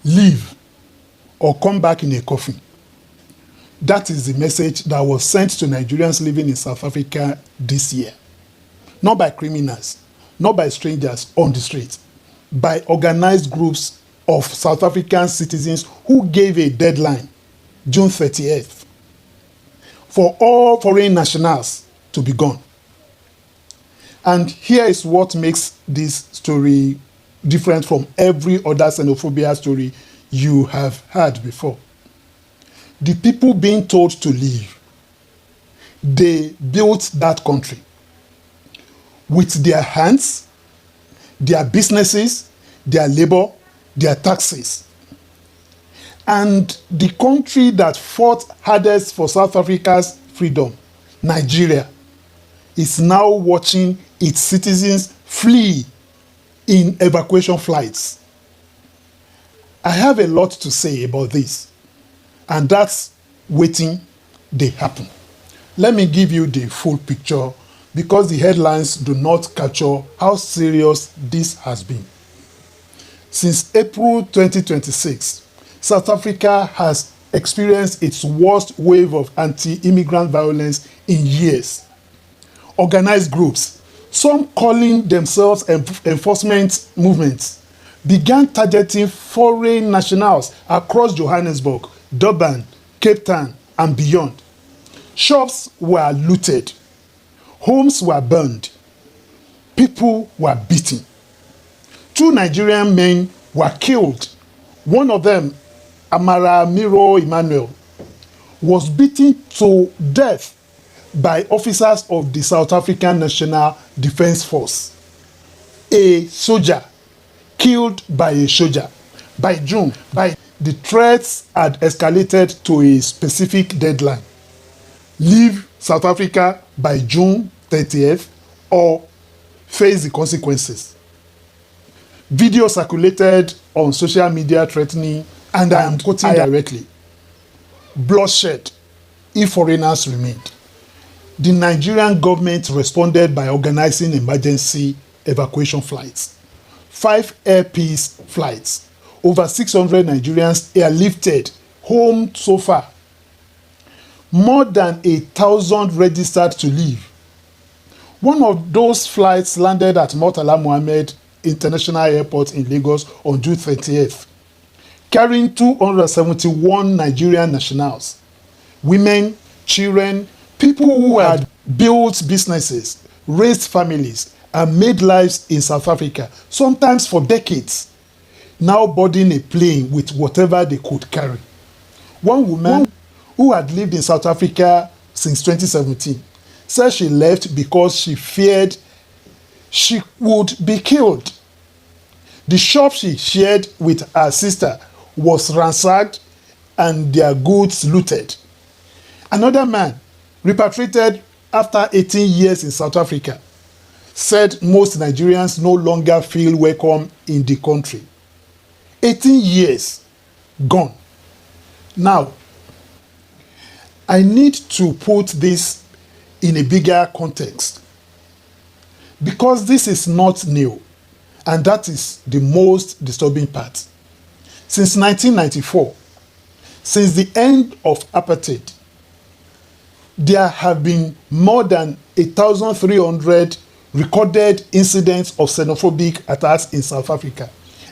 leave or come back in a coffin. That is the message that was sent to Nigerians living in South Africa this year. Not by criminals, not by strangers on the street, by organized groups of South African citizens who gave a deadline, June 30th, for all foreign nationals to be gone. And here is what makes this story different from every other xenophobia story you have heard before. The people being told to leave, they built that country with their hands, their businesses, their labor, their taxes. And the country that fought hardest for South Africa's freedom, Nigeria, is now watching its citizens flee in evacuation flights. I have a lot to say about this, and that's waiting they happen. Let me give you the full picture because the headlines do not capture how serious this has been. Since April 2026, South Africa has experienced its worst wave of anti-immigrant violence in years. Organized groups, some calling themselves enforcement movements, began targeting foreign nationals across Johannesburg, Durban, Cape Town, and beyond. Shops were looted, homes were burned, people were beaten. 2 Nigerian men were killed. One of them, Amara Miro Emmanuel, was beaten to death by officers of the South African National Defence Force. A soldier killed by a soldier. By June, the threats had escalated to a specific deadline. Leave South Africa by June 30th or face the consequences. Video circulated on social media threatening, and I am quoting directly, bloodshed if foreigners remained. The Nigerian government responded by organizing emergency evacuation flights. 5 air peace flights. Over 600 Nigerians airlifted home so far. More than 1,000 registered to leave. One of those flights landed at Murtala Mohammed International Airport in Lagos on June 30th, carrying 271 Nigerian nationals, women, children, people who had built businesses, raised families, and made lives in South Africa, sometimes for decades, now boarding a plane with whatever they could carry. One woman who had lived in South Africa since 2017 said she left because she feared she would be killed. The shop she shared with her sister was ransacked and their goods looted. Another man, repatriated after 18 years in South Africa, said most Nigerians no longer feel welcome in the country. 18 years gone. Now, I need to put this in a bigger context because this is not new, and that is the most disturbing part. Since 1994, since the end of apartheid, there have been more than 1,300 recorded incidents of xenophobic attacks in South Africa.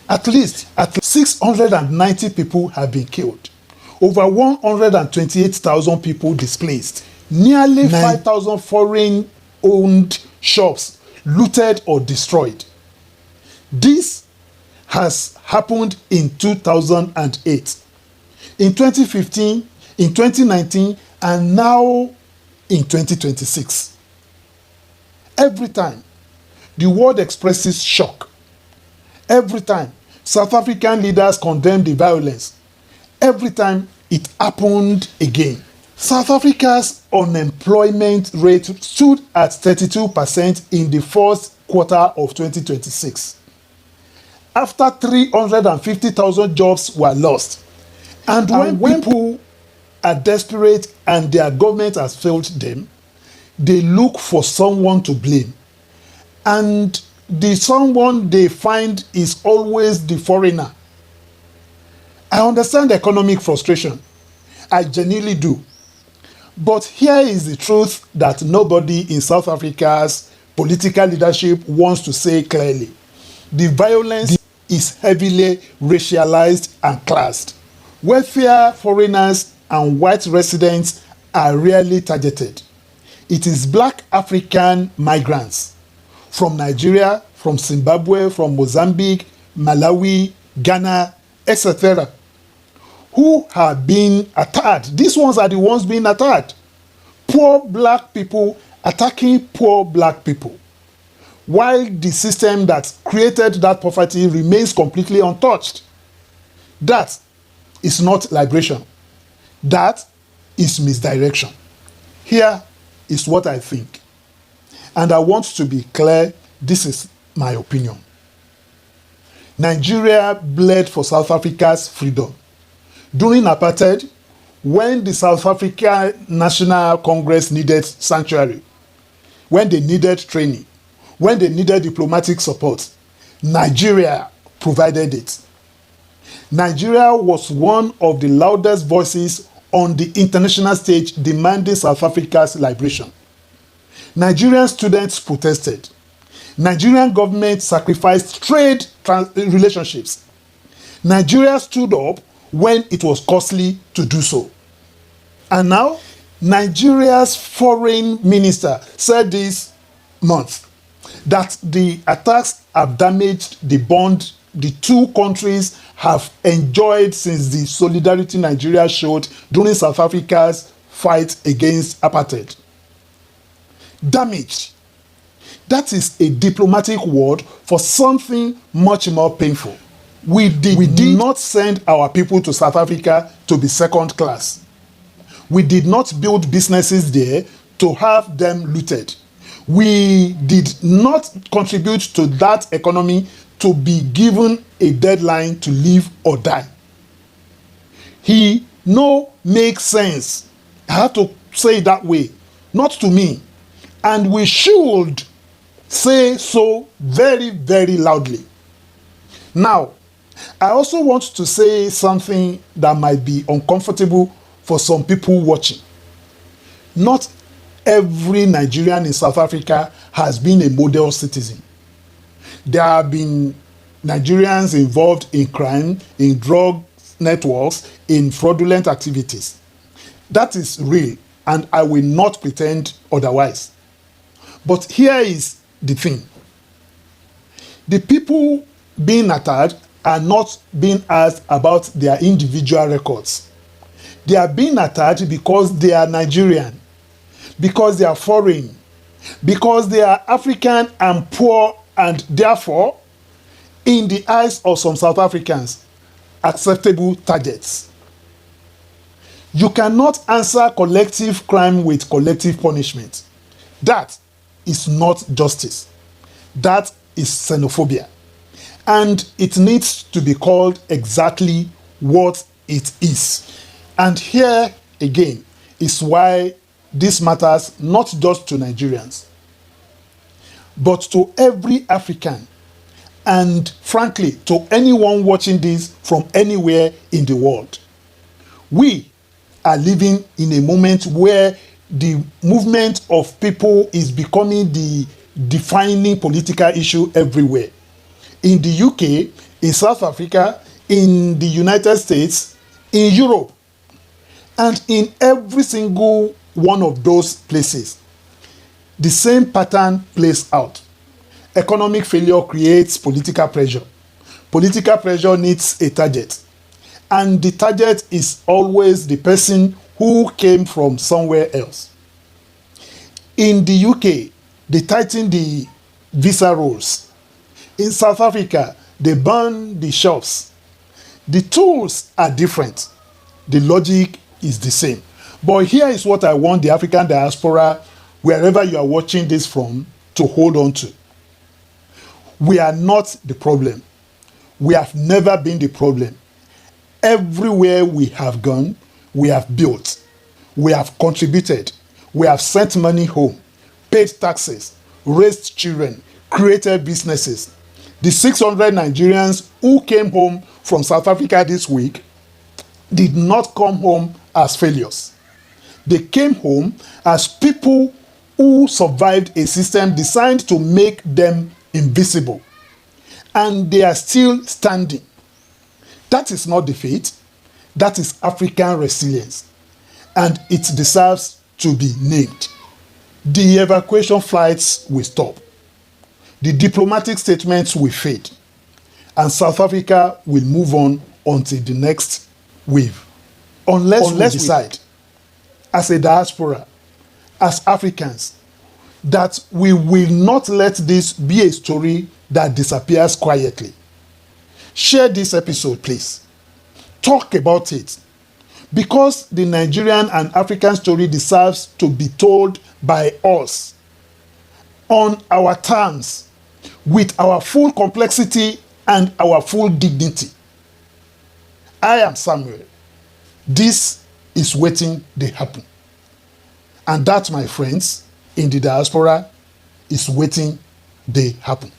At least 690 people have been killed. Over 128,000 people displaced. Nearly 5,000 foreign-owned shops looted or destroyed. This has happened in 2008, in 2015, in 2019, and now in 2026. Every time the world expresses shock, every time South African leaders condemn the violence, every time it happened again. South Africa's unemployment rate stood at 32% in the first quarter of 2026. After 350,000 jobs were lost. And when people are desperate and their government has failed them, they look for someone to blame. And the someone they find is always the foreigner. I understand economic frustration. I genuinely do. But here is the truth that nobody in South Africa's political leadership wants to say clearly. The violence is heavily racialized and classed. Wealthier foreigners and white residents are rarely targeted. It is black African migrants from Nigeria, from Zimbabwe, from Mozambique, Malawi, Ghana, etc., who have been attacked. These ones are the ones being attacked. Poor black people attacking poor black people, while the system that created that poverty remains completely untouched. That is not liberation. That is misdirection. Here is what I think. And I want to be clear, this is my opinion. Nigeria bled for South Africa's freedom. During apartheid, when the South African National Congress needed sanctuary, when they needed training, when they needed diplomatic support, Nigeria provided it. Nigeria was one of the loudest voices on the international stage demanding South Africa's liberation. Nigerian students protested. Nigerian government sacrificed trade relationships. Nigeria stood up when it was costly to do so. And now, Nigeria's foreign minister said this month that the attacks have damaged the bond the two countries have enjoyed since the solidarity Nigeria showed during South Africa's fight against apartheid. Damaged. That is a diplomatic word for something much more painful. We did not send our people to South Africa to be second class. We did not build businesses there to have them looted. We did not contribute to that economy to be given a deadline to live or die. He no makes sense. I have to say it that way, not to me. And we should say so very, very loudly. Now, I also want to say something that might be uncomfortable for some people watching. Not every Nigerian in South Africa has been a model citizen. There have been Nigerians involved in crime, in drug networks, in fraudulent activities. That is real, and I will not pretend otherwise. But here is the thing. The people being attacked are not being asked about their individual records. They are being attacked because they are Nigerian, because they are foreign, because they are African and poor, and therefore, in the eyes of some South Africans, acceptable targets. You cannot answer collective crime with collective punishment. That is not justice. That is xenophobia. And it needs to be called exactly what it is. And here again is why this matters not just to Nigerians, but to every African, and frankly, to anyone watching this from anywhere in the world. We are living in a moment where the movement of people is becoming the defining political issue everywhere. In the UK, in South Africa, in the United States, in Europe, and in every single one of those places, the same pattern plays out. Economic failure creates political pressure. Political pressure needs a target. And the target is always the person who came from somewhere else. In the UK, they tighten the visa rules. In South Africa, they ban the shops. The tools are different. The logic is the same. But here is what I want the African diaspora, wherever you are watching this from, to hold on to. We are not the problem. We have never been the problem. Everywhere we have gone, we have built. We have contributed. We have sent money home, paid taxes, raised children, created businesses. The 600 Nigerians who came home from South Africa this week did not come home as failures. They came home as people who survived a system designed to make them invisible. And they are still standing. That is not defeat. That is African resilience. And it deserves to be named. The evacuation flights will stop. The diplomatic statements will fade. And South Africa will move on until the next wave. Unless we decide, as a diaspora, as Africans, that we will not let this be a story that disappears quietly. Share this episode, please. Talk about it. Because the Nigerian and African story deserves to be told by us on our terms, with our full complexity and our full dignity. I am Samuel. This is waiting to happen. And that, my friends, in the diaspora, is waiting to happen.